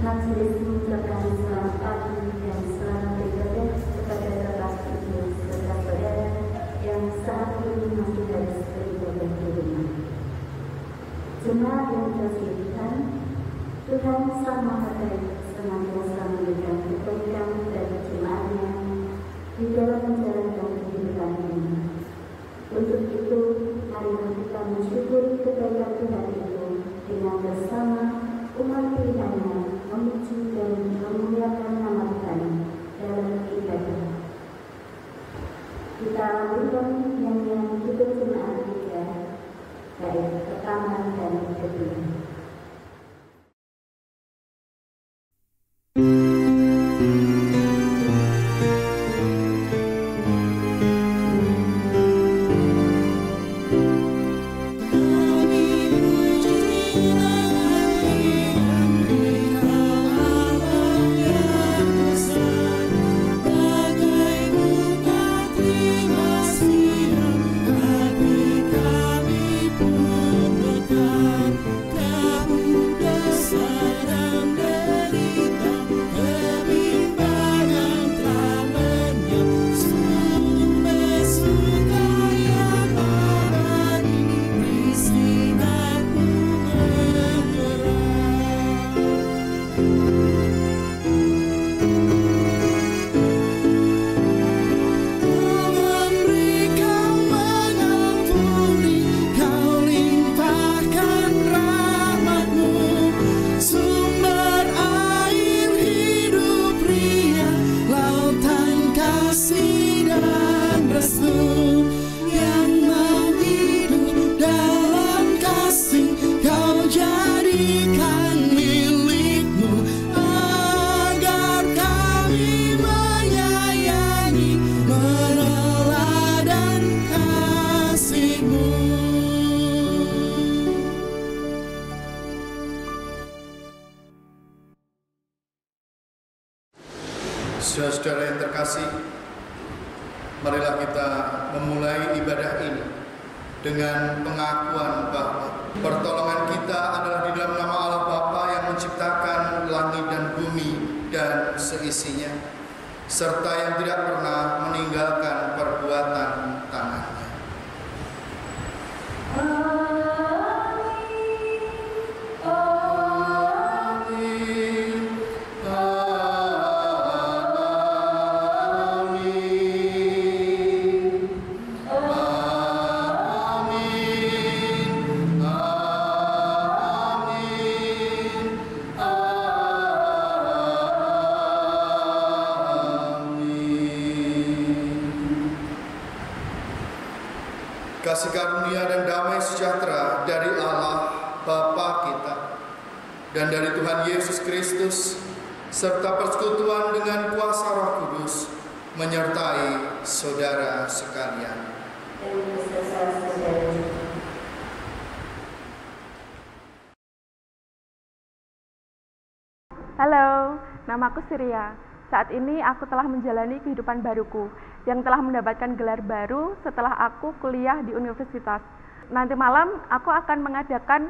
Majelis mengucapkan selamat pagi dan selamat beribadah kepada Bapak Ibu serta saudara yang saat ini masih harus beribadah di rumah. Jemaat yang dikasihi Tuhan, Tuhan Sang Maha Baik senantiasa memberikan kebaikan bagi jemaatnya di dalam menjalankan kehidupan ini. Untuk itu, marilah kita mensyukuri kebaikan Tuhan itu dengan bersama umat pilihannya memuji dan memuliakan nama Tuhan dalam ibadah. Kita lakukan nyanyian hidup jemaat kita, baik pertama dan kedua. Saudara-saudara yang terkasih, marilah kita memulai ibadah ini dengan pengakuan bahwa pertolongan kita adalah di dalam nama Allah Bapa yang menciptakan langit dan bumi dan seisinya, serta yang tidak pernah meninggalkan perbuatan tangannya. Kasih karunia dan damai sejahtera dari Allah Bapa kita dan dari Tuhan Yesus Kristus serta persekutuan dengan kuasa Roh Kudus menyertai saudara sekalian. Halo, namaku Syria. Saat ini aku telah menjalani kehidupan baruku yang telah mendapatkan gelar baru setelah aku kuliah di universitas. Nanti malam aku akan mengadakan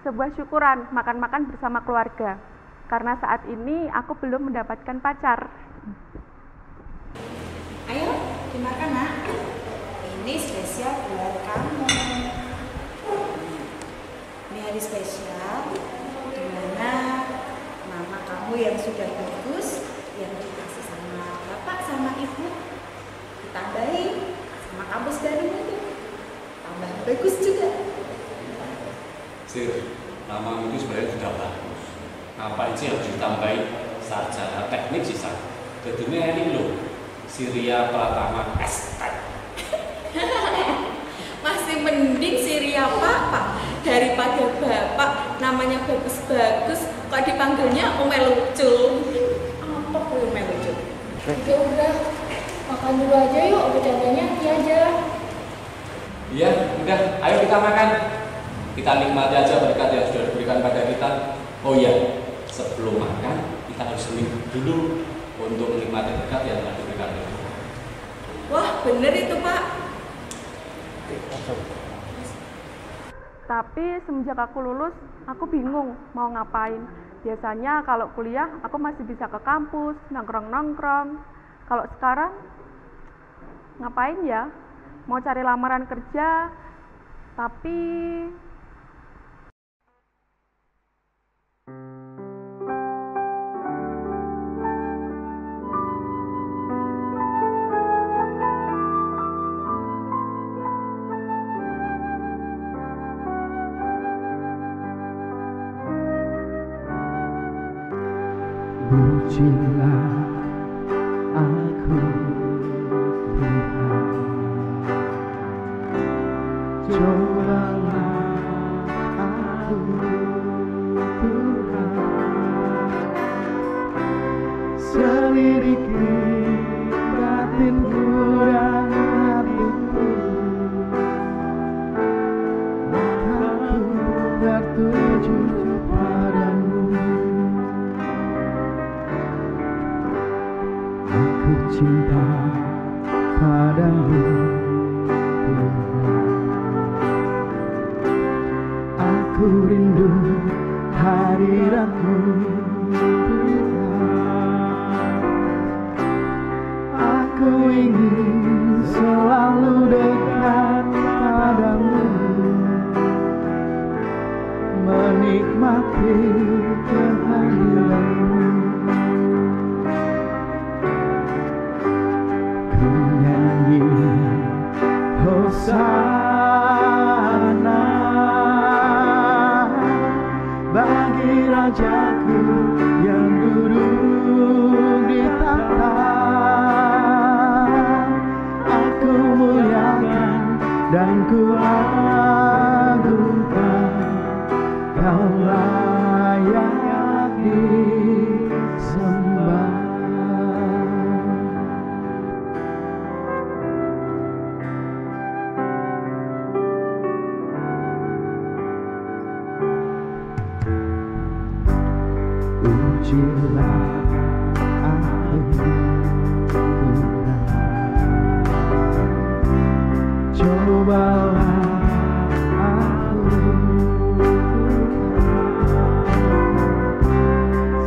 sebuah syukuran makan-makan bersama keluarga. Karena saat ini aku belum mendapatkan pacar. Ayo, dimakan nak. Ini spesial buat kamu. Ini hari spesial di mana mama kamu yang sudah bagus, yang dikasih sama bapak sama ibu, ditambahin sama kampus barunya tuh, tambah bagus juga. Sir, nama itu sebenarnya sudah bagus. Ngapain sih harus ditambahin sarjana teknik sih, Sar? Jadinya ini loh, Syria Pratama Estek. Masih mending Syria papa daripada bapak namanya bagus-bagus kok dipanggilnya Omelucu. Apa tuh Omelucu? Udah, makan dulu aja yuk, bercandanya nanti aja. Iya, udah, ayo kita makan. Kita nikmati aja berkat yang sudah diberikan pada kita. Oh iya, sebelum makan kita harus seminggu dulu untuk menikmati berkat yang telah diberikan oleh Tuhan. Wah, bener itu Pak. Tapi semenjak aku lulus, aku bingung mau ngapain. Biasanya kalau kuliah, aku masih bisa ke kampus, nongkrong-nongkrong. Kalau sekarang, ngapain ya? Mau cari lamaran kerja, tapi pujilah aku Tuhan, cobalah aku Tuhan, selidiki batinku dan hatiku, mataku tertuju padamu. Aku cinta padamu Tuhan, aku rindu hadiratmu Tuhan, aku ingin selalu dekat padamu, menikmati kehadiranmu. Hosana bagi Rajaku yang duduk di tahta. Aku muliakan dan ku agungkan, Kau layak disembah. Ujilah aku Tuhan, cobalah aku Tuhan,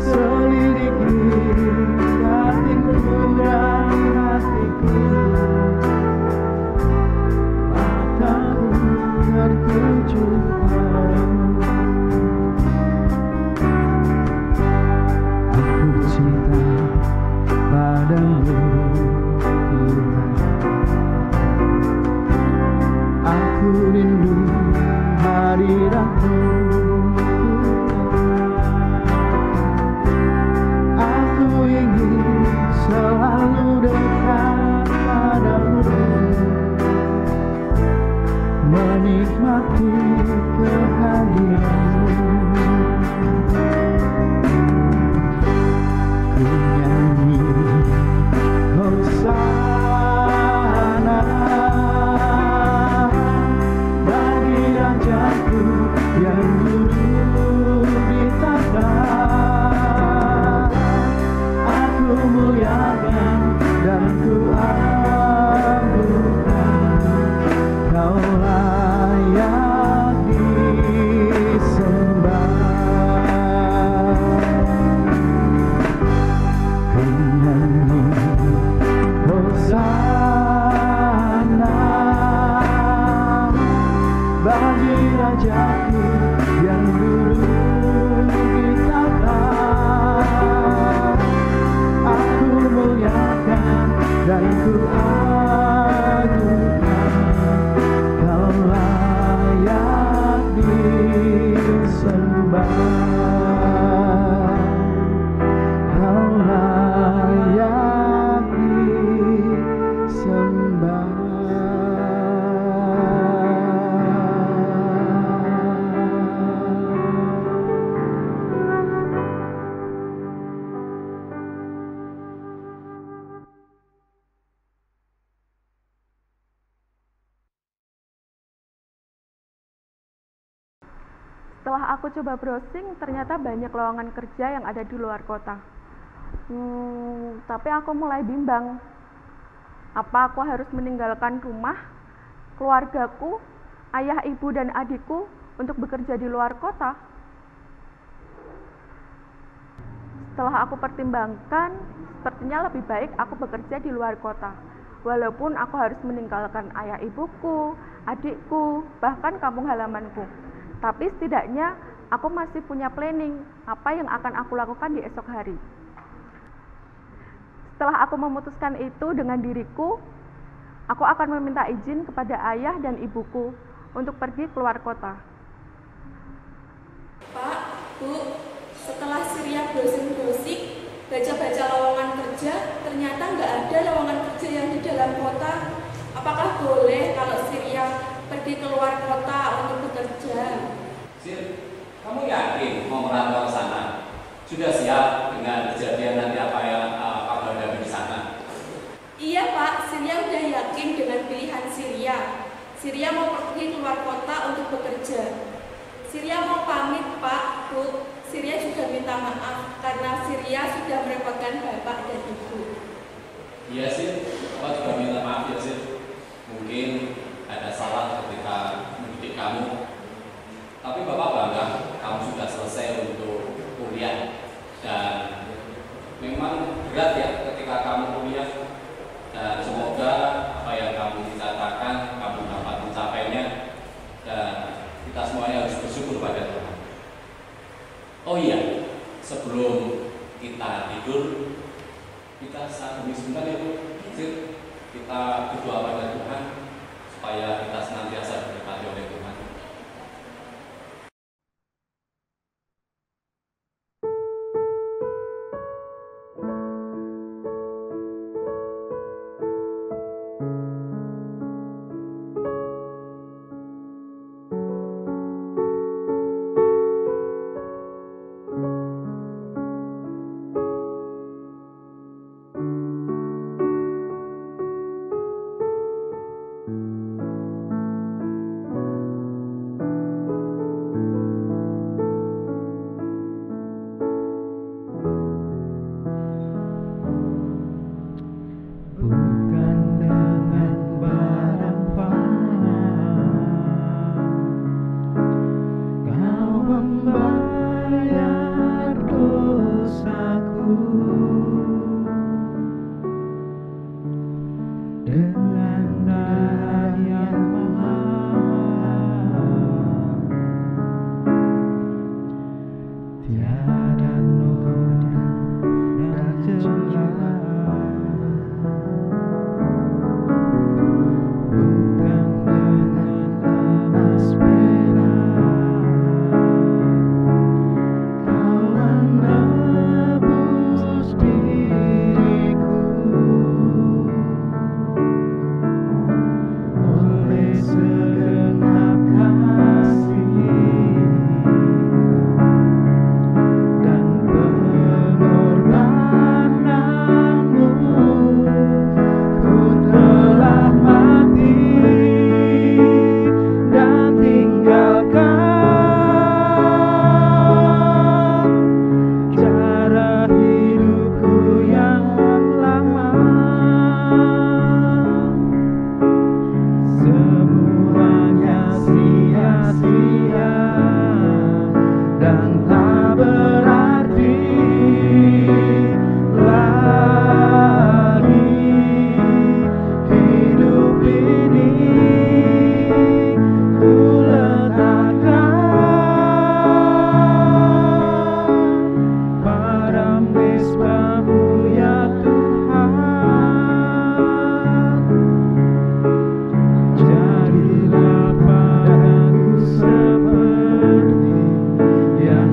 selidiki batinku dan hatiku, mataku tertuju padamu. Cinta padamu Tuhan, aku rindu hadiratmu Tuhan, aku ingin selalu dekat padamu, menikmati kehadiranmu. Hosana bagi Rajaku yang duduk di tahta. Aku muliakan dan ku agungkan, Kau layak disembah. Hosana bagi Rajaku yang duduk di tahta. Aku muliakan dan ku agungkan, Kau layak disembah. Kau layak disembah. setelah aku coba browsing, ternyata banyak lowongan kerja yang ada di luar kota. Tapi aku mulai bimbang. Apa aku harus meninggalkan rumah, keluargaku, ayah, ibu, dan adikku untuk bekerja di luar kota? Setelah aku pertimbangkan, sepertinya lebih baik aku bekerja di luar kota. Walaupun aku harus meninggalkan ayah ibuku, adikku, bahkan kampung halamanku. Tapi setidaknya aku masih punya planning apa yang akan aku lakukan di esok hari. Setelah aku memutuskan itu dengan diriku, aku akan meminta izin kepada ayah dan ibuku untuk pergi keluar kota. Pak, Bu, setelah Surya browsing-browsing, baca-baca lowongan kerja, ternyata nggak ada lowongan kerja yang di dalam kota. Apakah boleh kalau Surya pergi keluar kota untuk bekerja? Sir, kamu yakin mau merantau ke sana? Sudah siap dengan kejadian nanti apa yang kamu hadapi di sana? Iya Pak, Surya udah yakin dengan pilihan Surya. Surya mau pergi keluar kota untuk bekerja. Surya mau pamit Pak, Bu. Surya juga minta maaf karena Surya sudah merepotkan Bapak dan Ibu. Iya sih, Bapak juga minta maaf ya sih. Mungkin ada salah ketika mendidik kamu. Tapi Bapak bangga kamu sudah selesai untuk kuliah. Dan memang berat ya ketika kamu kuliah. Dan semoga apa yang kamu cita-citakan kamu dapat mencapainya. Dan kita semuanya harus bersyukur pada Tuhan. Oh iya, sebelum kita tidur, kita saat ini sebentar ya Bu, kita berdoa pada Tuhan supaya kita senantiasa diberkati oleh Tuhan. Yang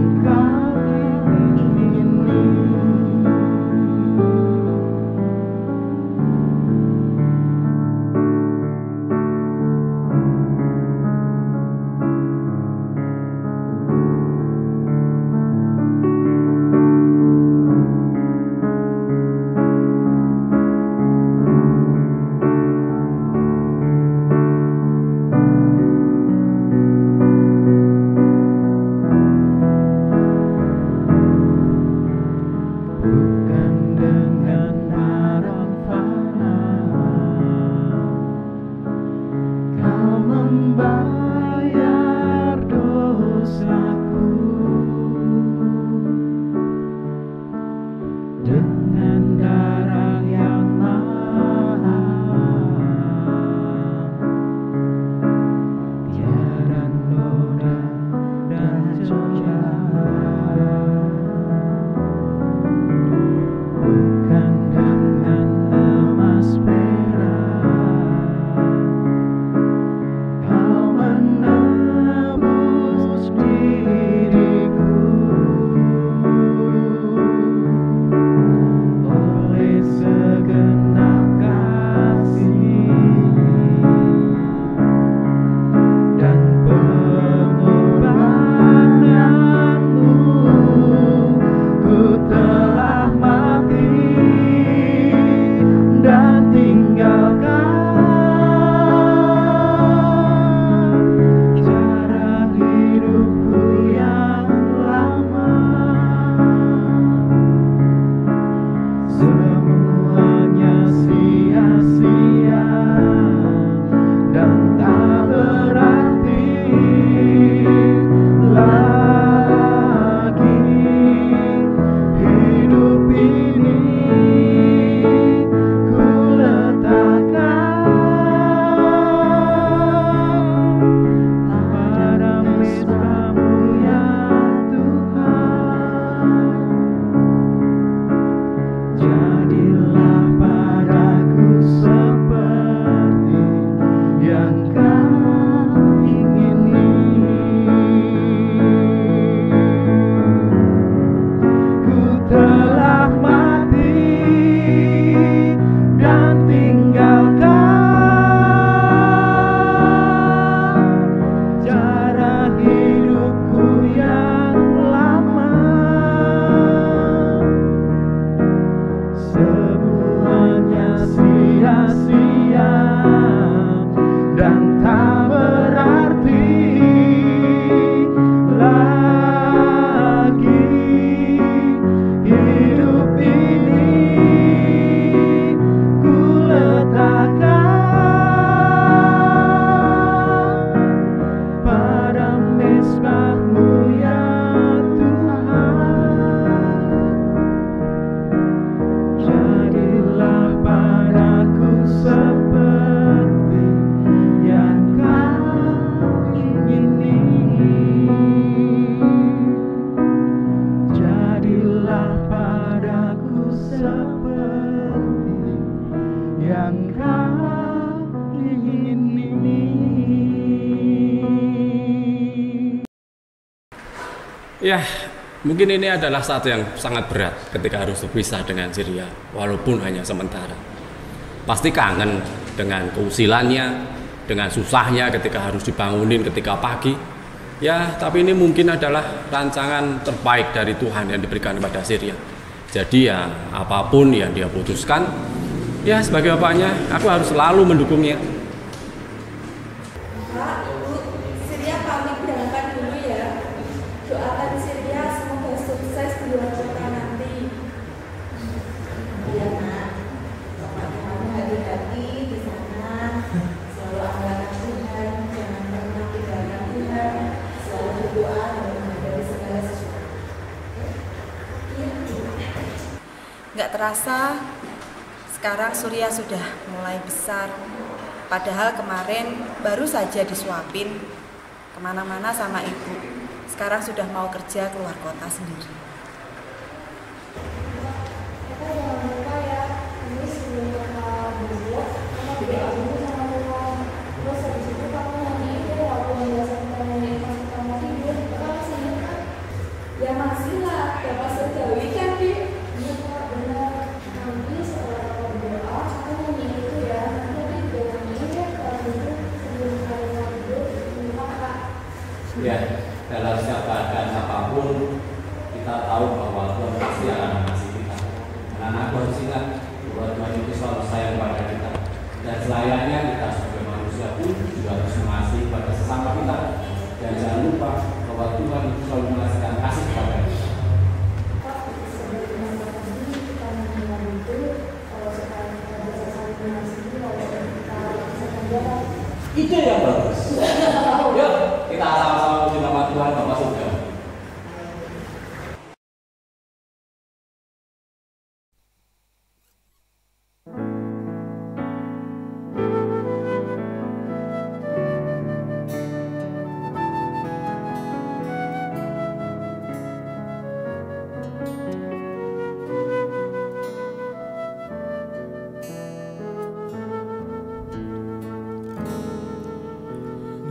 Ya, mungkin ini adalah satu yang sangat berat ketika harus berpisah dengan Siria, walaupun hanya sementara. Pasti kangen dengan keusilannya, dengan susahnya ketika harus dibangunin ketika pagi. Ya, tapi ini mungkin adalah rancangan terbaik dari Tuhan yang diberikan kepada Siria. Jadi ya, apapun yang dia putuskan, ya sebagai bapaknya, aku harus selalu mendukungnya. Pak, Ibu, Siria pamit berangkat dulu ya. Doakan Siria semoga sukses di luar kota nanti. Iya nak, pokoknya kamu hati-hati di sana, selalu andalkan Tuhan, jangan pernah tinggalkan Tuhan, selalu berdoa dan menghadapi segala sesuatu. Nggak terasa, sekarang Surya sudah mulai besar. Padahal kemarin baru saja disuapin kemana-mana sama ibu. Sekarang sudah mau kerja keluar kota sendiri. Kakak jangan lupa ya, ini sebelum kakak berbuat, kakak berdoa dulu sama Tuhan. Terus habis itu kamu nanti deh waktu yang biasa kita nyanyi pas kamu tidur, kakak masih ingat kan? Ya masih lah, Bapak Surgawi kan, Dik. Iya kak, benar. Nanti setelah kakak berdoa, kakak nyanyi itu ya. Nanti juga nyanyiin ya kalau gitu sebelum kalian tidur, lupa kak. Ya, dalam setiap keadaan apapun, kita tahu bahwa Tuhan pasti akan mengasihi kita. Anak-anak harus ingat bahwa Tuhan itu selalu sayang kepada kita. Dan selayaknya kita sebagai manusia pun juga harus mengasihi kepada sesama kita. Dan jangan lupa bahwa Tuhan itu selalu mengasihkan kasih kepada kita. Kak, sebagaimana tadi kita mendengar itu, kalau sekarang kita bisa saling mengasihi, lalu kita bisa jalan. Itu yang bagus. Yuk, kita sama-sama puji nama Tuhan Bapa Surga.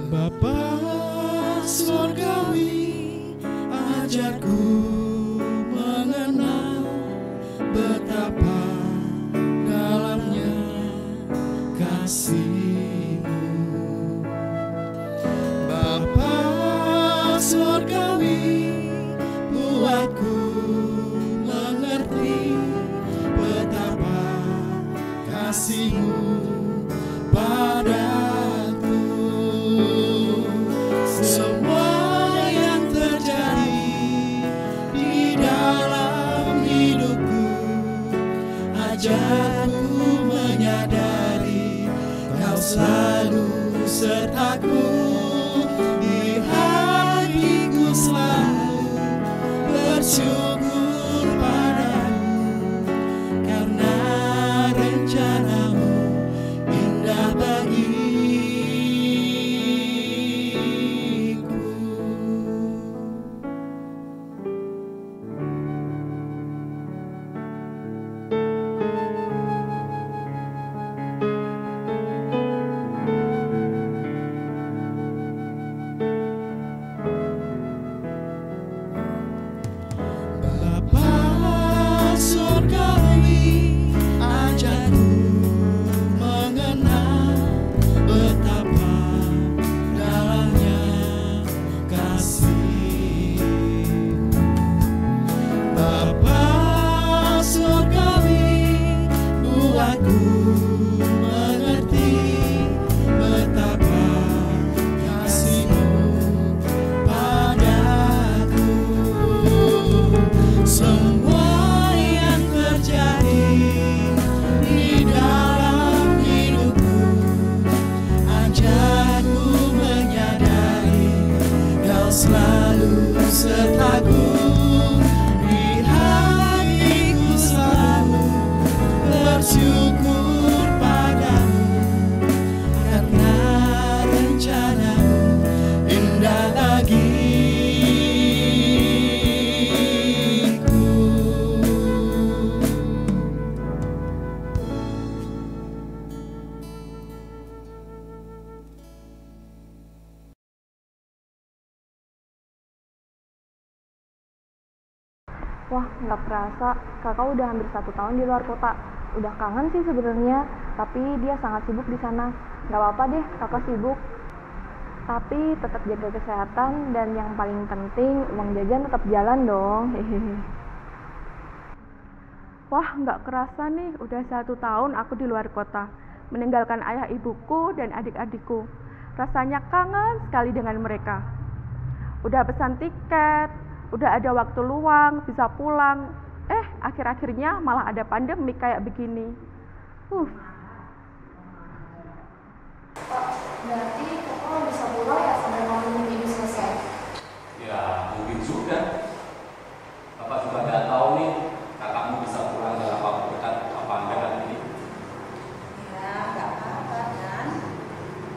Bapa surgawi, ajarku mengenal betapa dalamnya kasih-Mu. Bapa surgawi, buatku mengerti betapa kasih-Mu padaku. Semua yang terjadi di dalam hidupku, ajarku menyadari Kau selalu sertaku. Di hatiku selalu bersyukur padamu, karena rencana-Mu indah bagiku. Bapa surgawi, ajarku mengenal betapa dalamnya kasih. Bapa surgawi, buatku mengerti betapa kasih-Mu padaku. Semua yang terjadi di dalam hidupku, ajarku menyadari Kau selalu sertaku. Di hatiku selalu bersyukur padamu, karena rencana-Mu indah bagiku. Wah, nggak kerasa, kakak udah hampir 1 tahun di luar kota. Udah kangen sih sebenarnya, tapi dia sangat sibuk di sana. Nggak apa-apa deh, kakak sibuk. Tapi tetap jaga kesehatan dan yang paling penting uang jajan tetap jalan dong. Wah, nggak kerasa nih, udah 1 tahun aku di luar kota, meninggalkan ayah ibuku dan adik-adikku. Rasanya kangen sekali dengan mereka. Udah pesan tiket, udah ada waktu luang, bisa pulang. Akhir-akhirnya malah ada pandemi kayak begini. Berarti kakak bisa pulang ya sampai pandemi ini selesai? Ya, mungkin juga. Bapak juga nggak tahu nih, kakakmu bisa pulang dalam waktu dekat apa enggak kan ini? Ya, nggak apa-apa kan.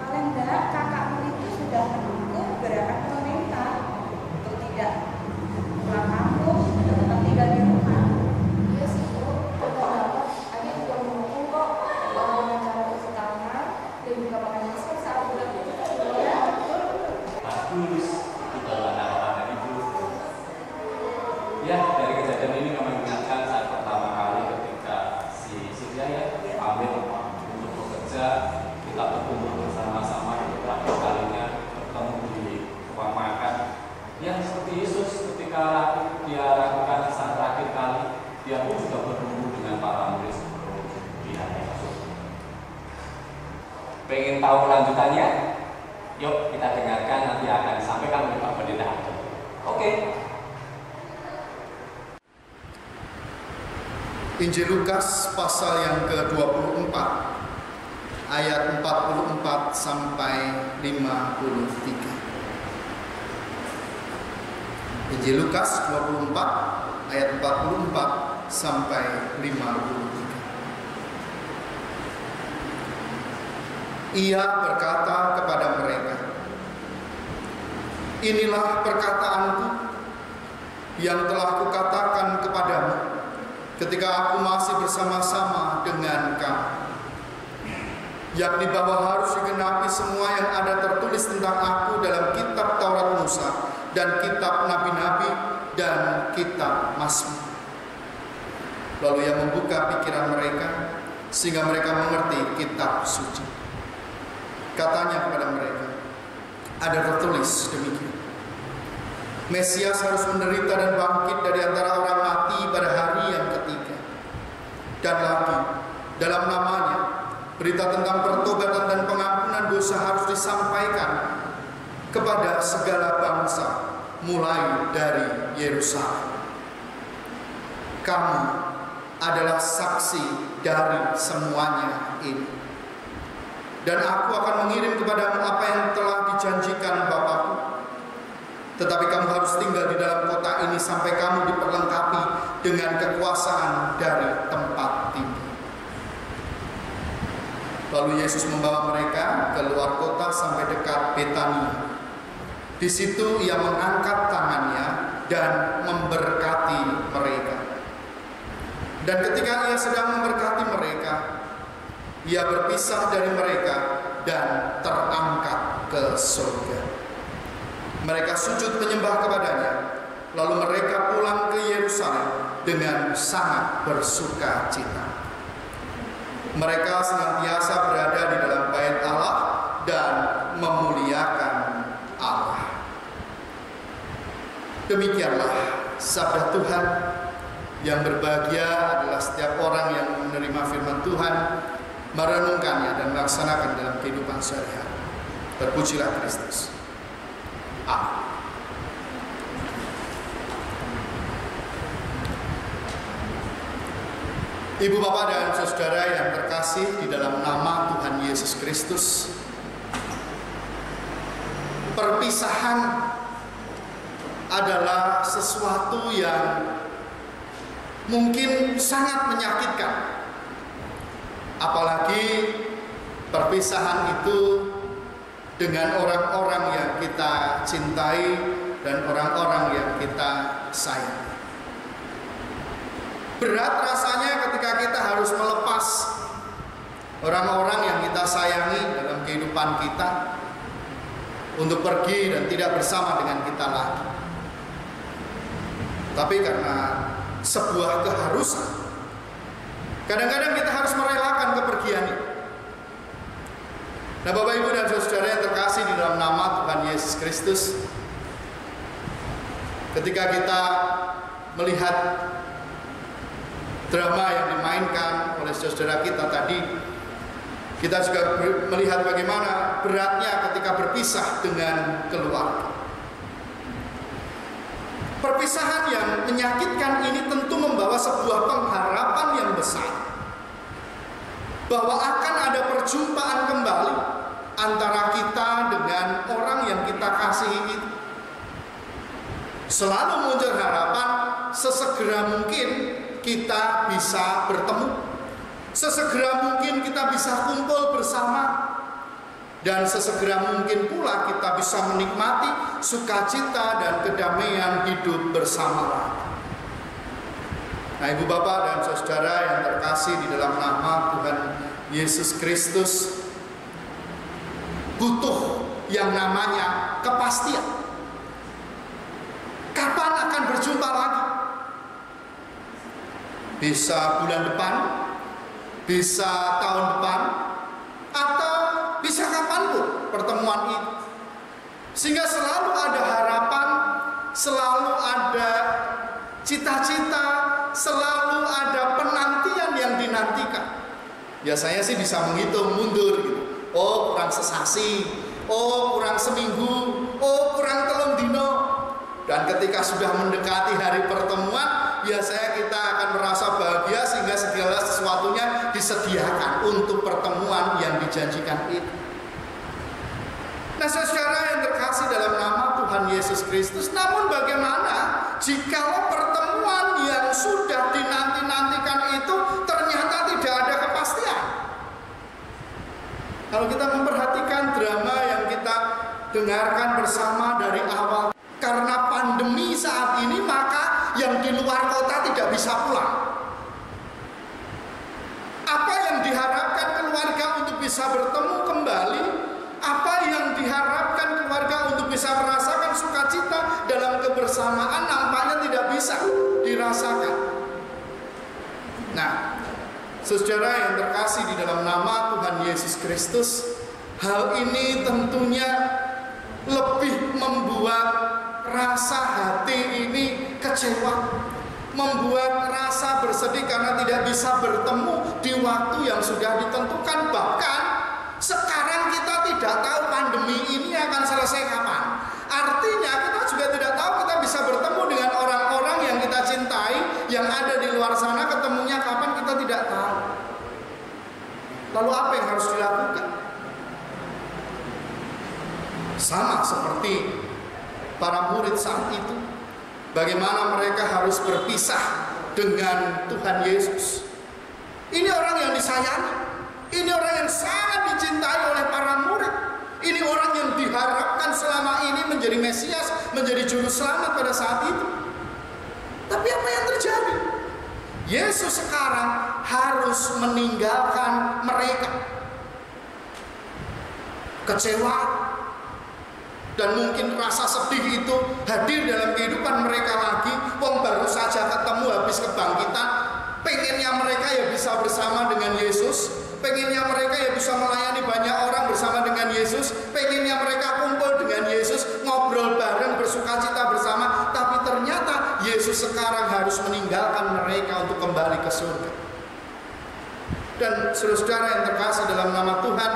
Paling enggak kakakmu itu sudah mendukung gerakan pemerintah untuk tidak pulang kampung, untuk tetap tinggal di rumah. Iya sih Bu, betul banget. Adik juga mendukung kok dengan cara cuci tangan dan juga pakai masker saat bulan puasa. Ya, Bagus, itu baru anak-anak ibu. Ya, dari kejadian ini memang mengingatkan saat pertama kali ketika si Surya ya pamit untuk bekerja, kita berkumpul bersama-sama untuk terakhir kalinya bertemu di ruang makan. Ya, seperti Yesus ketika dia lakukan saat terakhir kali, dia pun juga bertemu dengan para murid sebelum dia masuk. Pengen tahu lanjutannya? Yuk kita dengarkan, nanti akan disampaikan oleh Pak Pendeta Ageng. Oke. Injil Lukas pasal yang ke-24 ayat 44 sampai 53. Injil Lukas 24 ayat 44 sampai 53. Ia berkata kepada mereka, "Inilah perkataanku yang telah kukatakan kepadamu ketika aku masih bersama-sama dengan kamu, yakni bahwa harus digenapi semua yang ada tertulis tentang aku dalam kitab Taurat Musa dan kitab Nabi-Nabi dan kitab Mazmur." Lalu ia membuka pikiran mereka sehingga mereka mengerti kitab suci. Katanya kepada mereka, ada tertulis demikian, Mesias harus menderita dan bangkit dari antara orang mati pada hari yang ketiga. Dan lagi, dalam namanya, berita tentang pertobatan dan pengampunan dosa harus disampaikan kepada segala bangsa, mulai dari Yerusalem. Kamu adalah saksi dari semuanya ini. Dan aku akan mengirim kepadamu apa yang telah dijanjikan Bapakku. Tetapi kamu harus tinggal di dalam kota ini sampai kamu diperlengkapi dengan kekuasaan dari tempat tinggi. Lalu Yesus membawa mereka ke luar kota sampai dekat Betania. Di situ ia mengangkat tangannya dan memberkati mereka. Dan ketika ia sedang memberkati mereka, ia berpisah dari mereka dan terangkat ke surga. Mereka sujud menyembah kepadanya, lalu mereka pulang ke Yerusalem dengan sangat bersuka cita. Mereka senantiasa berada di dalam bait Allah dan memuliakan Allah. Demikianlah sabda Tuhan. Yang berbahagia adalah setiap orang yang menerima firman Tuhan, merenungkannya dan melaksanakan dalam kehidupan sehari-hari. Terpujilah Kristus. Amin. Ibu, bapak, dan saudara yang terkasih di dalam nama Tuhan Yesus Kristus, perpisahan adalah sesuatu yang mungkin sangat menyakitkan. Apalagi perpisahan itu dengan orang-orang yang kita cintai dan orang-orang yang kita sayangi. Berat rasanya ketika kita harus melepas orang-orang yang kita sayangi dalam kehidupan kita untuk pergi dan tidak bersama dengan kita lagi. Tapi karena sebuah keharusan. Kadang-kadang kita harus merelakan kepergian itu. Nah, Bapak Ibu dan Saudara yang terkasih di dalam nama Tuhan Yesus Kristus, ketika kita melihat drama yang dimainkan oleh saudara kita tadi, kita juga melihat bagaimana beratnya ketika berpisah dengan keluarga. Perpisahan yang menyakitkan ini tentu membawa sebuah pengharapan yang besar bahwa akan ada perjumpaan kembali antara kita dengan orang yang kita kasihi itu. Selalu muncul harapan sesegera mungkin kita bisa bertemu, sesegera mungkin kita bisa kumpul bersama, dan sesegera mungkin pula kita bisa menikmati sukacita dan kedamaian hidup bersama. Nah, Ibu Bapak dan Saudara yang terkasih di dalam nama Tuhan Yesus Kristus, butuh yang namanya kepastian. Kapan akan berjumpa lagi? Bisa bulan depan, bisa tahun depan, atau bisa kapanpun pertemuan itu. Sehingga selalu ada harapan, selalu ada cita-cita, selalu ada penantian yang dinantikan. Ya, saya sih bisa menghitung mundur gitu. Oh, kurang sesasi, oh kurang seminggu, oh kurang telung dino. Dan ketika sudah mendekati hari pertemuan, biasanya kita akan merasa bahagia sehingga segala sesuatunya disediakan untuk pertemuan yang dijanjikan itu. Nah, saudara yang terkasih dalam nama Tuhan Yesus Kristus, namun bagaimana jika pertemuan yang sudah dinanti-nantikan itu ternyata tidak ada kepastian? Kalau kita memperhatikan drama yang kita dengarkan bersama dari awal, karena pandemi saat ini maka yang di luar kota tidak bisa pulang. Apa yang diharapkan keluarga untuk bisa bertemu kembali, apa yang diharapkan keluarga untuk bisa merasakan sukacita dalam kebersamaan nampaknya tidak bisa dirasakan. Nah, saudara yang terkasih di dalam nama Tuhan Yesus Kristus, hal ini tentunya lebih membuat rasa hati ini kecewa, membuat rasa bersedih karena tidak bisa bertemu di waktu yang sudah ditentukan. Bahkan sekarang kita tidak tahu pandemi ini akan selesai kapan. Artinya kita juga tidak tahu kita bisa bertemu dengan orang-orang yang kita cintai yang ada di luar sana, ketemunya kapan kita tidak tahu. Lalu apa yang harus dilakukan? Sama seperti para murid saat itu, bagaimana mereka harus berpisah dengan Tuhan Yesus. Ini orang yang disayangi, ini orang yang sangat dicintai oleh para murid, ini orang yang diharapkan selama ini menjadi Mesias, menjadi juru selamat pada saat itu. Tapi apa yang terjadi? Yesus sekarang harus meninggalkan mereka. Kecewa, dan mungkin rasa sedih itu hadir dalam kehidupan mereka lagi. Wong baru saja ketemu habis kebangkitan, pengennya mereka ya bisa bersama dengan Yesus, pengennya mereka ya bisa melayani banyak orang bersama dengan Yesus, pengennya mereka kumpul dengan Yesus, ngobrol bareng, bersukacita bersama. Tapi ternyata Yesus sekarang harus meninggalkan mereka untuk kembali ke surga. Dan saudara yang terkasih dalam nama Tuhan,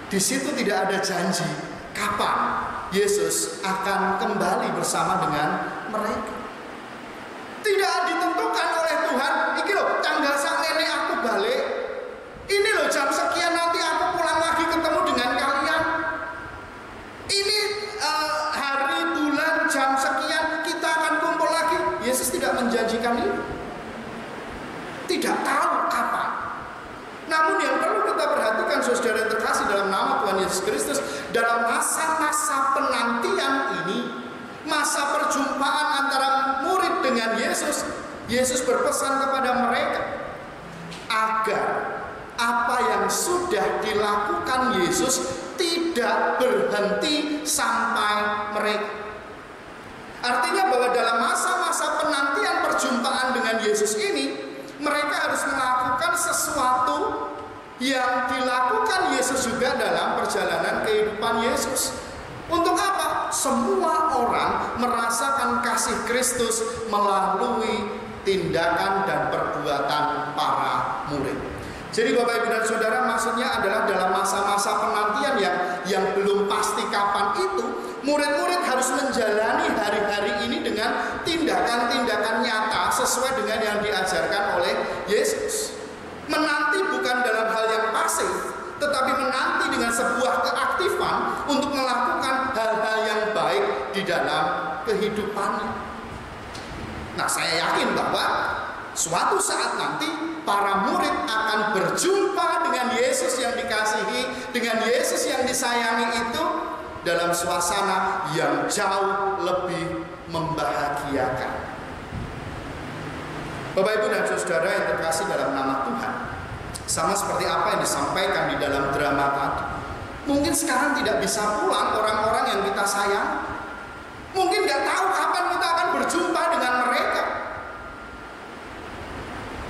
di situ tidak ada janji kapan Yesus akan kembali bersama dengan mereka. Tidak ditentukan oleh Tuhan, iki loh tanggal sak nenek aku balik, ini loh jam sekian nanti aku pulang lagi ketemu dengan kalian, ini hari bulan jam sekian kita akan kumpul lagi. Yesus tidak menjanjikan itu, tidak tahu kapan. Namun yang perlu kita perhatikan saudara yang terkasih dalam nama Tuhan Yesus Kristus, dalam masa-masa penantian ini, masa perjumpaan antara murid dengan Yesus, Yesus berpesan kepada mereka agar apa yang sudah dilakukan Yesus tidak berhenti sampai mereka. Artinya bahwa dalam masa-masa penantian bersama-samaan dengan Yesus ini, mereka harus melakukan sesuatu yang dilakukan Yesus juga dalam perjalanan kehidupan Yesus. Untuk apa? Semua orang merasakan kasih Kristus melalui tindakan dan perbuatan para murid. Jadi Bapak Ibu dan Saudara, maksudnya adalah dalam masa-masa penantian yang belum pasti kapan itu, murid-murid harus menjalani hari-hari ini dengan tindakan-tindakan nyata sesuai dengan yang diajarkan oleh Yesus. Menanti bukan dalam hal yang pasif, tetapi menanti dengan sebuah keaktifan untuk melakukan hal-hal yang baik di dalam kehidupannya. Nah, saya yakin bahwa suatu saat nanti para murid akan berjumpa dengan Yesus yang dikasihi, dengan Yesus yang disayangi itu dalam suasana yang jauh lebih membahagiakan. Bapak Ibu dan Saudara yang terkasih dalam nama Tuhan, sama seperti apa yang disampaikan di dalam drama tadi, mungkin sekarang tidak bisa pulang orang-orang yang kita sayang. Mungkin nggak tahu kapan kita akan berjumpa dengan mereka.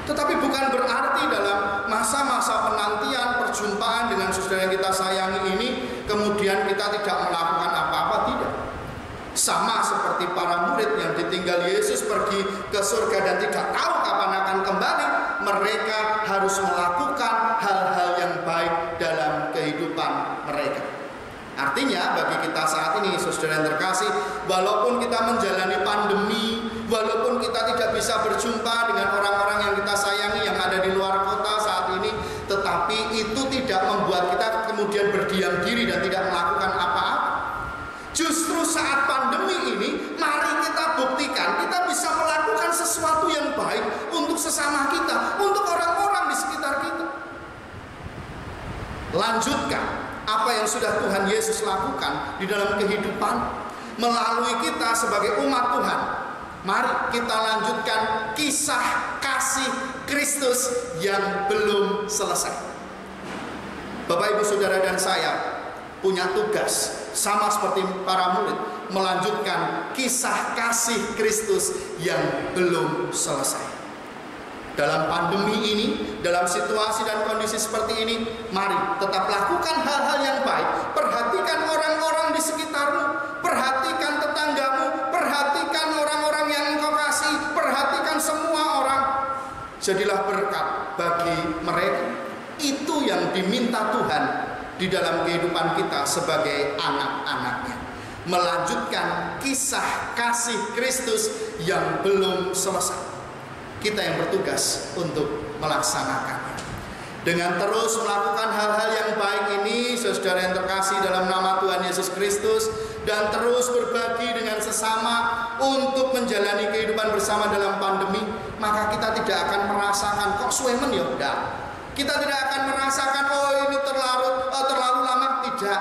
Tetapi bukan berarti dalam masa-masa penantian perjumpaan dengan saudara yang kita sayangi ini kemudian kita tidak melakukan apa-apa, tidak. Sama seperti para murid yang ditinggal Yesus pergi ke surga dan tidak tahu kapan akan kembali, mereka harus melakukan hal-hal yang baik dalam kehidupan mereka. Artinya bagi kita saat ini, saudara yang terkasih, walaupun kita menjalani pandemi, walaupun kita tidak bisa berjumpa dengan orang-orang yang kita sayangi yang ada di luar kota saat ini, tetapi itu tidak membuat kita kemudian berdiam diri dan tidak melakukan apa-apa. Justru saat pandemi ini, mari kita buktikan kita bisa melakukan sesuatu yang baik untuk sesama kita, untuk orang-orang di sekitar kita. Lanjutkan apa yang sudah Tuhan Yesus lakukan di dalam kehidupan melalui kita sebagai umat Tuhan. Mari kita lanjutkan kisah kasih Kristus yang belum selesai. Bapak, Ibu, Saudara dan saya punya tugas sama seperti para murid, melanjutkan kisah kasih Kristus yang belum selesai. Dalam pandemi ini, dalam situasi dan kondisi seperti ini, mari tetap lakukan hal-hal yang baik. Perhatikan orang-orang di sekitarmu, perhatikan tetanggamu, perhatikan orang-orang yang engkau kasih, perhatikan semua orang. Jadilah berkat bagi mereka. Itu yang diminta Tuhan di dalam kehidupan kita sebagai anak-anaknya. Melanjutkan kisah kasih Kristus yang belum selesai. Kita yang bertugas untuk melaksanakannya. Dengan terus melakukan hal-hal yang baik ini, saudara yang terkasih dalam nama Tuhan Yesus Kristus, dan terus berbagi dengan sesama untuk menjalani kehidupan bersama dalam pandemi, maka kita tidak akan merasakan kok suemen ya udah. Kita tidak akan merasakan ini terlalu lama, tidak.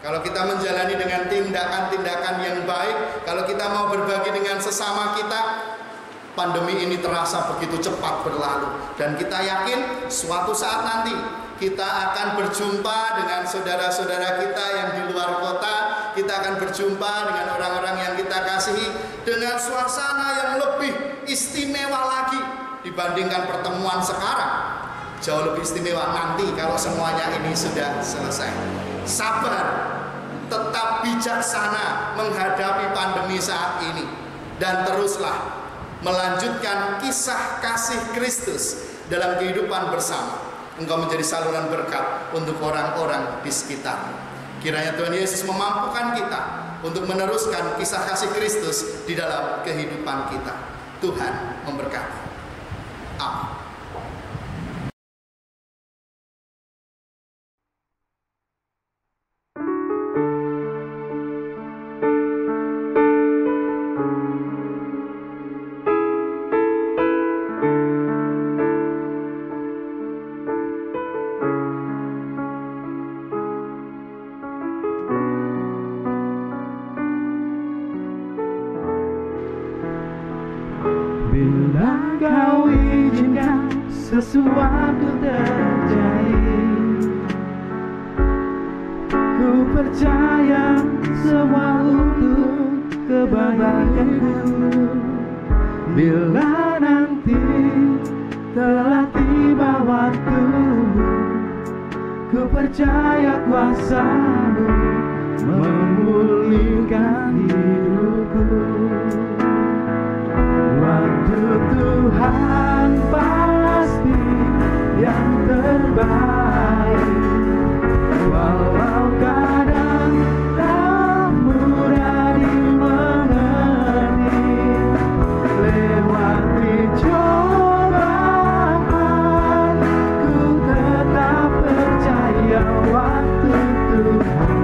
Kalau kita menjalani dengan tindakan-tindakan yang baik, kalau kita mau berbagi dengan sesama kita, pandemi ini terasa begitu cepat berlalu. Dan kita yakin suatu saat nanti kita akan berjumpa dengan saudara-saudara kita yang di luar kota. Kita akan berjumpa dengan orang-orang yang kita kasihi dengan suasana yang lebih istimewa lagi dibandingkan pertemuan sekarang. Jauh lebih istimewa nanti kalau semuanya ini sudah selesai. Sabar, tetap bijaksana menghadapi pandemi saat ini, dan teruslah melanjutkan kisah kasih Kristus dalam kehidupan bersama. Engkau menjadi saluran berkat untuk orang-orang di sekitar. Kiranya Tuhan Yesus memampukan kita untuk meneruskan kisah kasih Kristus di dalam kehidupan kita. Tuhan memberkati. Amin. Bila kau izinkan sesuatu terjadi, ku percaya semua untuk kebaikanku. Bila percaya kuasa-Mu memulihkan hidupku. Waktu Tuhan pasti yang terbaik, walau kadang tak mudah dimengerti. Lewati cobaan, ku tetap percaya waktu Tuhan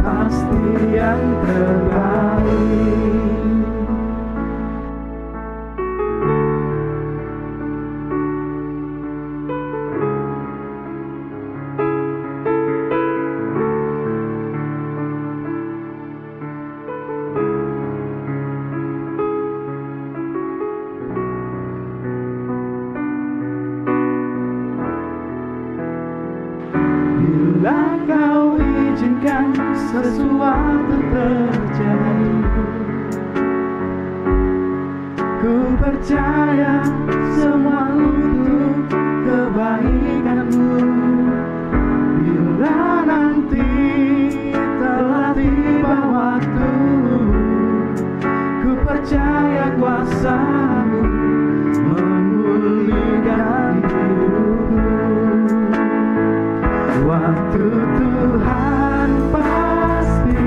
pasti yang terbaik. Bila Kau izinkan sesuatu terjadi, ku percaya semua untuk kebaikan-Mu. Bila nanti telah tiba waktu, ku percaya kuasa-Mu memulihkan hidupku. Waktu Tuhan pasti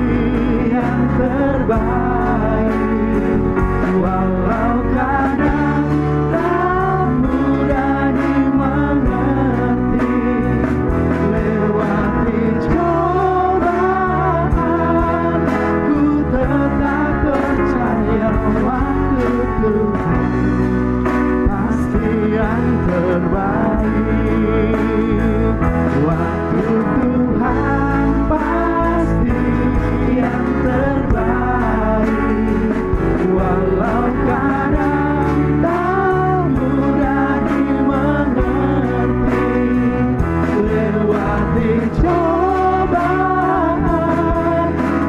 yang terbaik, walau kadang tak mudah dimengerti. Lewati cobaan, ku tetap percaya waktu Tuhan pasti yang terbaik. Waktu Tuhan pasti yang terbaik, walau kadang tak mudah dimengerti. Lewati cobaan,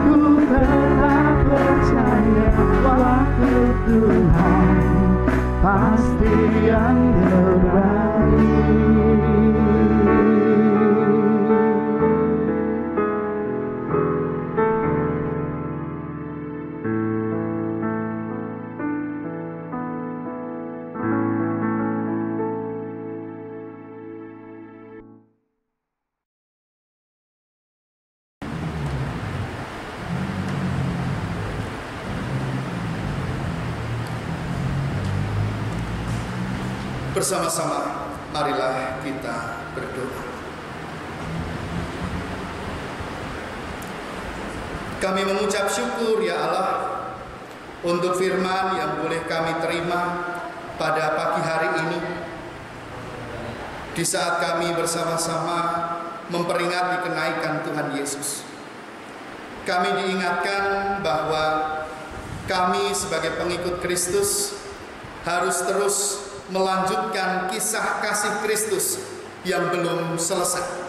ku tetap percaya waktu Tuhan pasti yang terbaik. Bersama-sama, marilah kita berdoa. Kami mengucap syukur ya Allah untuk firman yang boleh kami terima pada pagi hari ini, di saat kami bersama-sama memperingati kenaikan Tuhan Yesus. Kami diingatkan bahwa kami sebagai pengikut Kristus harus terus melanjutkan kisah kasih Kristus yang belum selesai.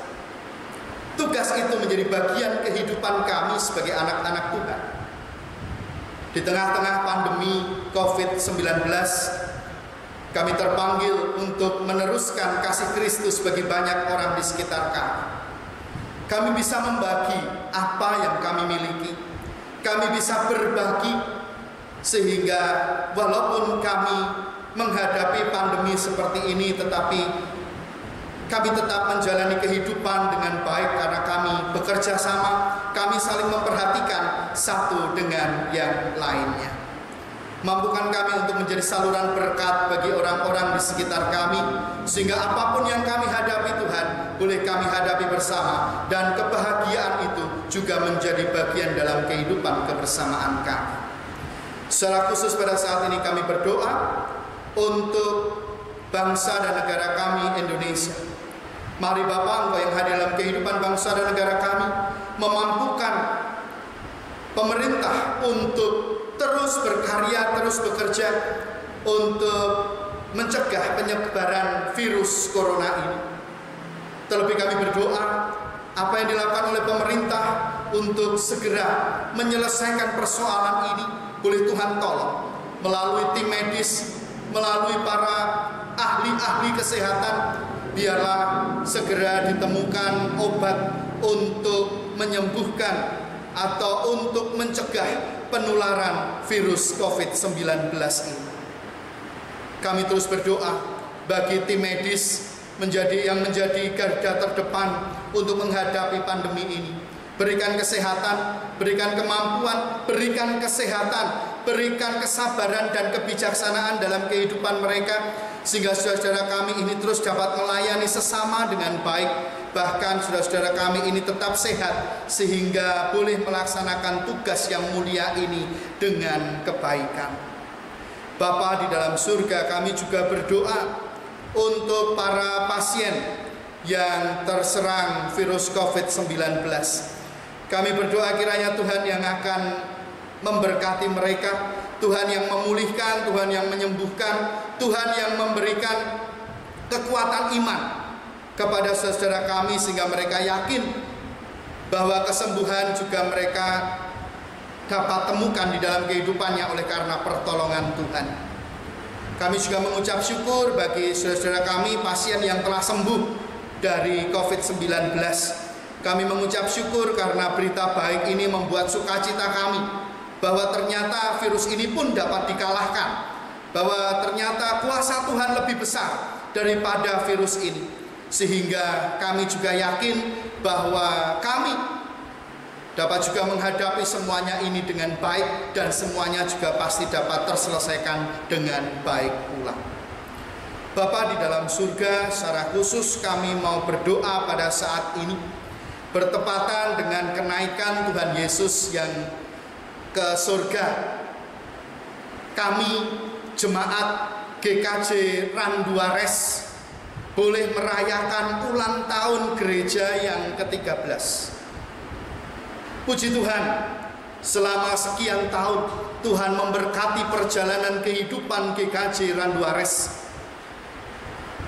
Tugas itu menjadi bagian kehidupan kami sebagai anak-anak Tuhan. Di tengah-tengah pandemi COVID-19, kami terpanggil untuk meneruskan kasih Kristus bagi banyak orang di sekitar kami. Kami bisa membagi apa yang kami miliki. Kami bisa berbagi sehingga walaupun kami menghadapi pandemi seperti ini, tetapi kami tetap menjalani kehidupan dengan baik karena kami bekerja sama, kami saling memperhatikan satu dengan yang lainnya. Mampukan kami untuk menjadi saluran berkat bagi orang-orang di sekitar kami, sehingga apapun yang kami hadapi Tuhan, boleh kami hadapi bersama, dan kebahagiaan itu juga menjadi bagian dalam kehidupan kebersamaan kami. Secara khusus pada saat ini kami berdoa untuk bangsa dan negara kami Indonesia. Mari Bapa, Engkau yang hadir dalam kehidupan bangsa dan negara kami, memampukan pemerintah untuk terus berkarya, terus bekerja untuk mencegah penyebaran virus corona ini. Terlebih kami berdoa, apa yang dilakukan oleh pemerintah untuk segera menyelesaikan persoalan ini, boleh Tuhan tolong melalui tim medis, melalui para ahli-ahli kesehatan, biarlah segera ditemukan obat untuk menyembuhkan atau untuk mencegah penularan virus COVID-19 ini. Kami terus berdoa bagi tim medis yang menjadi garda terdepan untuk menghadapi pandemi ini. Berikan kesehatan, berikan kemampuan, berikan kesehatan, berikan kesabaran dan kebijaksanaan dalam kehidupan mereka, sehingga saudara-saudara kami ini terus dapat melayani sesama dengan baik. Bahkan saudara-saudara kami ini tetap sehat, sehingga boleh melaksanakan tugas yang mulia ini dengan kebaikan. Bapa di dalam surga, kami juga berdoa untuk para pasien yang terserang virus COVID-19. Kami berdoa kiranya Tuhan yang akan memberkati mereka, Tuhan yang memulihkan, Tuhan yang menyembuhkan, Tuhan yang memberikan kekuatan iman kepada saudara kami, sehingga mereka yakin bahwa kesembuhan juga mereka dapat temukan di dalam kehidupannya oleh karena pertolongan Tuhan. Kami juga mengucap syukur bagi saudara-saudara kami pasien yang telah sembuh dari COVID-19. Kami mengucap syukur karena berita baik ini membuat sukacita kami, bahwa ternyata virus ini pun dapat dikalahkan, bahwa ternyata kuasa Tuhan lebih besar daripada virus ini. Sehingga kami juga yakin bahwa kami dapat juga menghadapi semuanya ini dengan baik, dan semuanya juga pasti dapat terselesaikan dengan baik pula. Bapa di dalam surga, secara khusus kami mau berdoa pada saat ini bertepatan dengan kenaikan Tuhan Yesus yang ke surga. Kami jemaat GKJ Randuares boleh merayakan ulang tahun gereja yang ke-13. Puji Tuhan, selama sekian tahun Tuhan memberkati perjalanan kehidupan GKJ Randuares.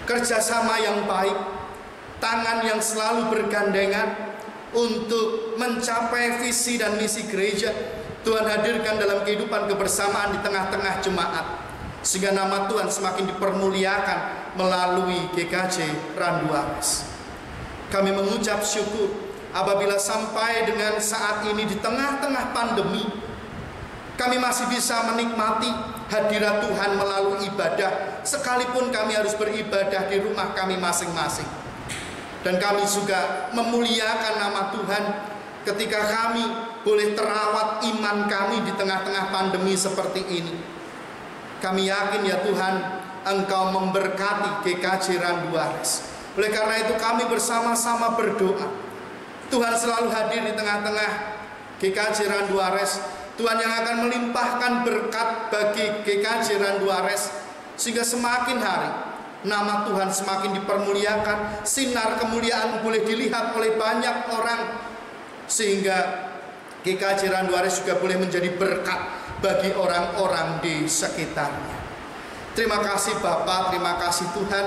Kerjasama yang baik, tangan yang selalu bergandengan untuk mencapai visi dan misi gereja. Tuhan hadirkan dalam kehidupan kebersamaan di tengah-tengah jemaat, sehingga nama Tuhan semakin dipermuliakan melalui GKJ Randuares. Kami mengucap syukur apabila sampai dengan saat ini di tengah-tengah pandemi, kami masih bisa menikmati hadirat Tuhan melalui ibadah, sekalipun kami harus beribadah di rumah kami masing-masing. Dan kami juga memuliakan nama Tuhan ketika kami boleh terawat iman kami di tengah-tengah pandemi seperti ini. Kami yakin ya Tuhan, Engkau memberkati GKJ Randuares. Oleh karena itu kami bersama-sama berdoa, Tuhan selalu hadir di tengah-tengah GKJ Randuares. Tuhan yang akan melimpahkan berkat bagi GKJ Randuares, sehingga semakin hari nama Tuhan semakin dipermuliakan, sinar kemuliaan boleh dilihat oleh banyak orang, sehingga GKJ Randuares juga boleh menjadi berkat bagi orang-orang di sekitarnya. Terima kasih Bapa, terima kasih Tuhan.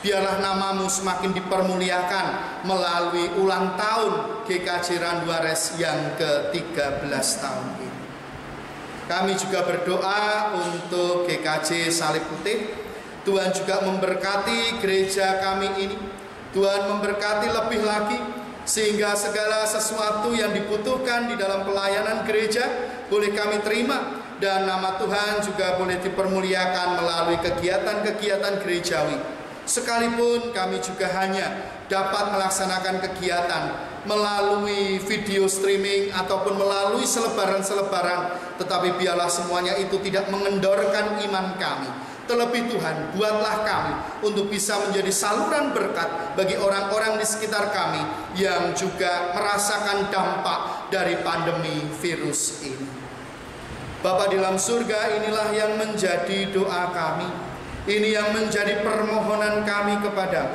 Biarlah namamu semakin dipermuliakan melalui ulang tahun GKJ Randuares yang ke-13 tahun ini. Kami juga berdoa untuk GKJ Salib Putih. Tuhan juga memberkati gereja kami ini. Tuhan memberkati lebih lagi, sehingga segala sesuatu yang dibutuhkan di dalam pelayanan gereja boleh kami terima, dan nama Tuhan juga boleh dipermuliakan melalui kegiatan-kegiatan gerejawi. Sekalipun kami juga hanya dapat melaksanakan kegiatan melalui video streaming ataupun melalui selebaran-selebaran, tetapi biarlah semuanya itu tidak mengendorkan iman kami. Terlebih Tuhan, buatlah kami untuk bisa menjadi saluran berkat bagi orang-orang di sekitar kami yang juga merasakan dampak dari pandemi virus ini. Bapa di dalam surga, inilah yang menjadi doa kami. Ini yang menjadi permohonan kami kepadamu.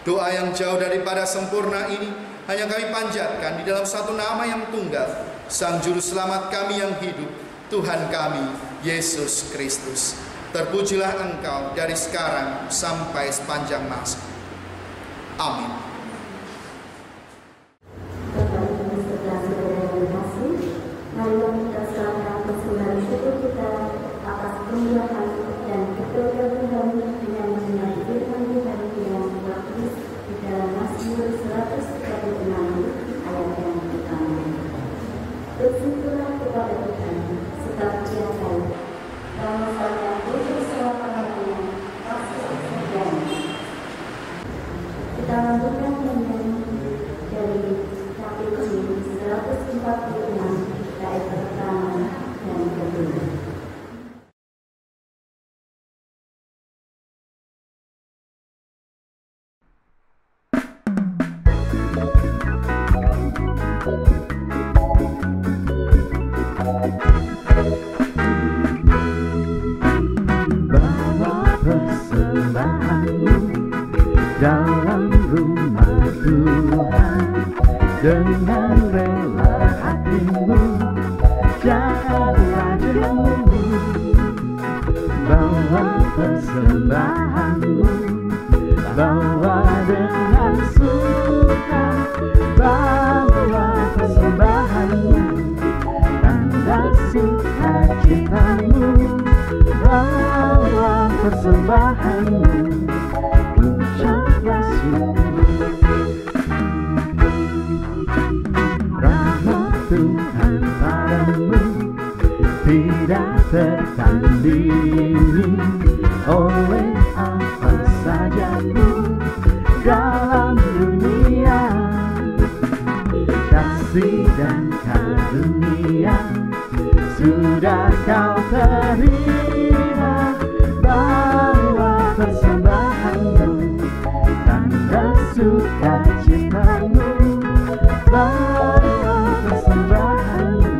Doa yang jauh daripada sempurna ini hanya kami panjatkan di dalam satu nama yang tunggal, Sang Juru Selamat kami yang hidup, Tuhan kami, Yesus Kristus. Terpujilah Engkau dari sekarang sampai sepanjang masa. Amin. Bapak Ibu serta saudara yang kasih, marilah kita serahkan persembahan syukur kita atas kemurahan dan keberkatan Tuhan dengan mendengar firman Tuhan yang dengan rela hatimu, janganlah jemu, bawa persembahanmu, bawa dengan suka, bawa persembahanmu, tanda sukacitamu, bawa persembahanmu, ucaplah syukur. Rahmat Tuhan padamu tidak tertandingi oleh apa saja pun dalam dunia. Kasih dan karunia sudah kau terima, bawa persembahanmu, tanda sukacitamu, bawa persembahanmu,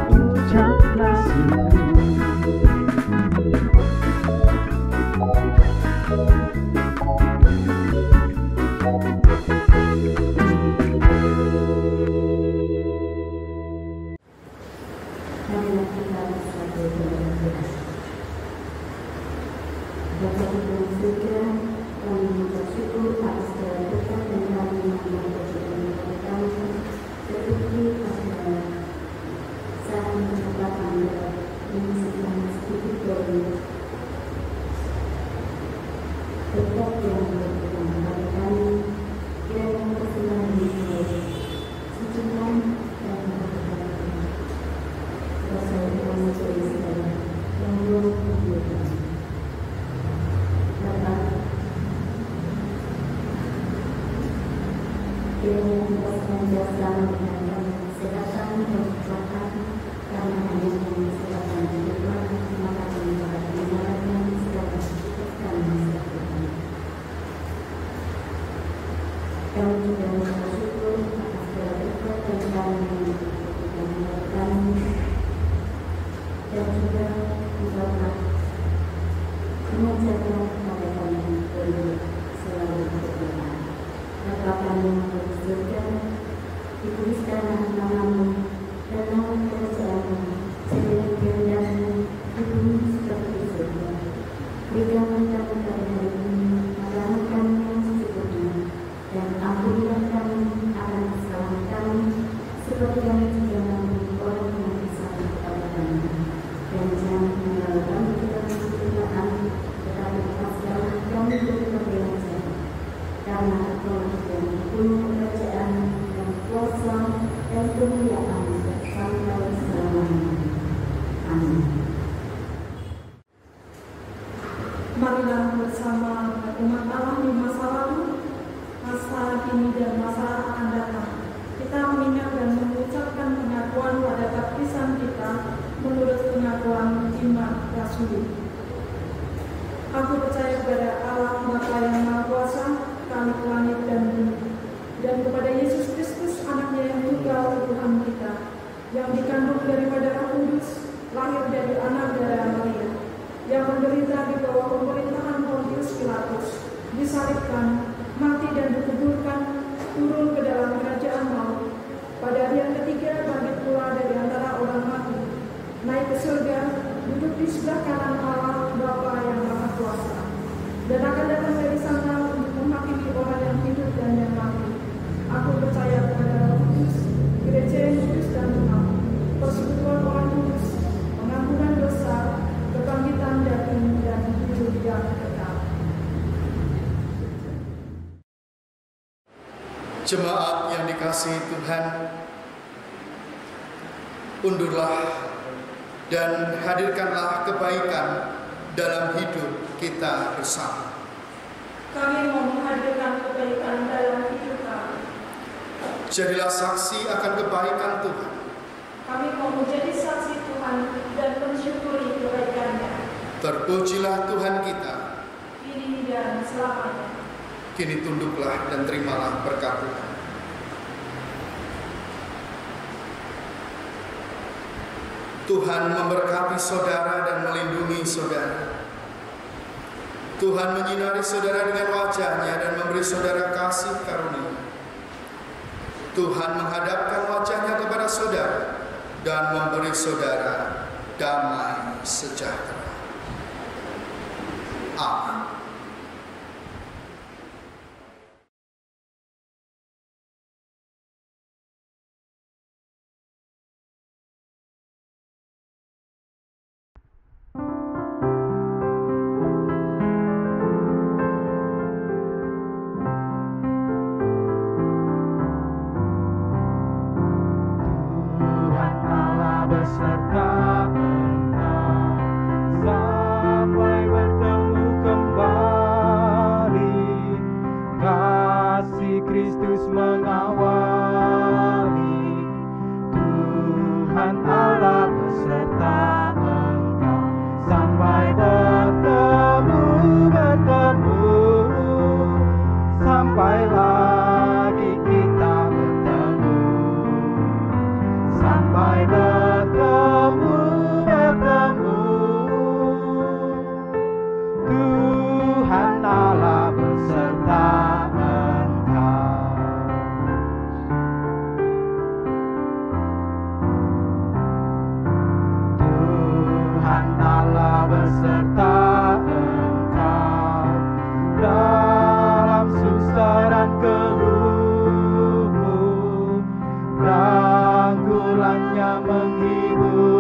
ucaplah syukur. Marilah kita bersatu berdoa. Bapa di dalam surga, kami mengucap syukur atas segala berkat dan karunia yang Tuhan berikan kepada kami, seperti pada saat kesempatan ini sedang sedikit dari berkat yang diberikan kepada kami, kiranya persembahan ini sucikan dan memberkati rasa yang mencuri segala yang belum dilakukan. Bapak, kiranya kita senantiasa memberikan kesehatan dan kekuatan, karena hanya dengan kesehatan dan kekuatan maka kami dapat menjalankan segala kehidupan masa depan. Kami juga mengucap syukur atas segala berkat dan karunia yang diberikan kepada kami, dan juga mengucapkan mengajarkan kepada kami untuk selalu berdoa. Bapa kami yang di surga, dituliskanlah namamu dalam kerajaanmu, segala kehendakmu di bumi seperti di surga. Berikanlah kami pada hari ini makanan kami yang secukupnya, dan ampunilah kami akan kesalahan kami, seperti kami juga mengampuni orang yang bersalah kepada kami. Dan jangan membawa kami ke dalam pencobaan, tetapi lepaskanlah kami dari kemuliaan jahat. Karena Engkau yang mempunyai kerajaan dan kuasa dan kemuliaan sampai selamanya. Amin. Marilah bersama umat Allah di masa lalu, masa kini dan masa akan datang, kita mengingat dan mengucapkan pengakuan pada baptisan kita menurut pengakuan iman rasuli. Aku percaya kepada Allah Bapa yang Maha Kuasa, Khalik langit dan bumi, dan kepada Yesus Kristus anaknya yang tunggal Tuhan kita, yang dikandung daripada Roh Kudus, lahir dari anak darah Maria, yang menderita di bawah pemerintahan Pontius Pilatus, disalibkan, mati dan dikuburkan, turun ke dalam kerajaan maut, pada hari yang ketiga bangkit pula dari antara orang mati, naik ke surga, duduk di sebelah kanan Allah Bapa yang Maha Kuasa, dan akan datang dari sana untuk menghakimi orang yang hidup dan yang mati. Aku percaya kepada Roh Kudus, gereja yang kudus dan benar, persekutuan orang kudus, pengampunan dosa, kebangkitan daging dan hidup yang kekal. Jemaat yang dikasihi Tuhan, undurlah dan hadirkanlah kebaikan dalam hidup kita bersama. Kami mau menghadirkan kebaikan dalam hidup kami. Jadilah saksi akan kebaikan Tuhan. Kami mau menjadi saksi Tuhan dan mensyukuri kebaikannya. Terpujilah Tuhan kita, Kini dan selamanya. kini tunduklah dan terimalah berkat Tuhan. Tuhan memberkati saudara dan melindungi saudara. Tuhan menyinari saudara dengan wajah-Nya dan memberi saudara kasih karunia. Tuhan menghadapkan wajahnya kepada saudara dan memberi saudara damai sejahtera. Amin. Beserta engkau sampai bertemu kembali. Kasih Kristus mengawali. Tuhan Allah beserta engkau sampai bertemu sampai lagi kita bertemu, sampai bertemu. Tuhan Allah beserta engkau. Tuhan Allah beserta engkau dalam susah dan keluhmu, rangkulannya menghiburmu.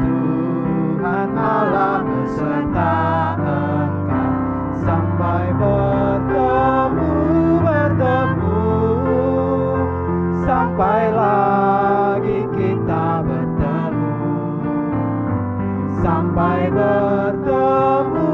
Tuhan Allah beserta engkau sampai bertemu, sampai lagi kita bertemu, sampai bertemu.